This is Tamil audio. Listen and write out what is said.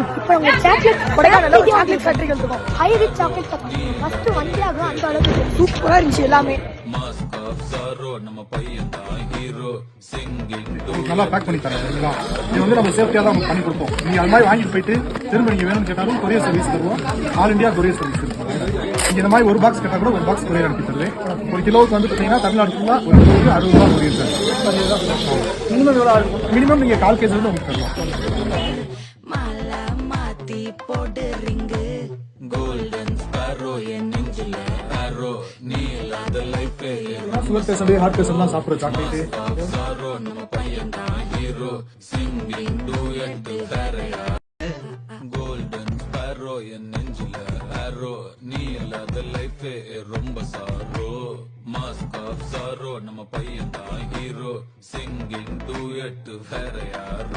இப்போ உங்க சாக்லேட் கொடைக்கானல்ல ஒரு சாக்லேட் ஃபேக்டரி இருக்கும். High rich chocolate factory. First வந்தியாக அந்த அளவுக்கு சூப்பரா இருந்துச்சு எல்லாமே. நல்லா பேக் பண்ணி தரேன். இது வந்து நம்ம சேஃப்டியா தான் பண்ணி கொடுப்போம். நீங்க அது மாதிரி வாங்கிட்டு போயிட்டு திரும்ப நீங்க வேணும்னு கேட்டாலும் கொரியர் சர்வீஸ் தருவோம். ஆல் இந்தியா கொரியர் சர்வீஸ் இருக்கும். நீங்க இந்த மாதிரி ஒரு பாக்ஸ் கேட்டா கூட ஒரு பாக்ஸ் கொரியர் அனுப்பி தருவேன். ஒரு கிலோவுக்கு வந்து பாத்தீங்கன்னா தமிழ்நாடு ஃபுல்லா ஒரு கிலோவுக்கு 60 ரூபா கொரியர் சார். மினிமம் நீங்க 1/4 கேஜி வந்து உங்களுக்கு தரலாம். சுகர் பேஷண்ட் ஹார்ட் பேஷண்ட் தான் சாப்பிடுற சாக்லேட்டு. நீ இல்லாத லைஃபே ரொம்ப சாரோ. மாஸ்க் ஆஃப் சாரோ நம்ம பையன் தான் ஹீரோ. சிங்கிங் டூயட் வேற யாரோ.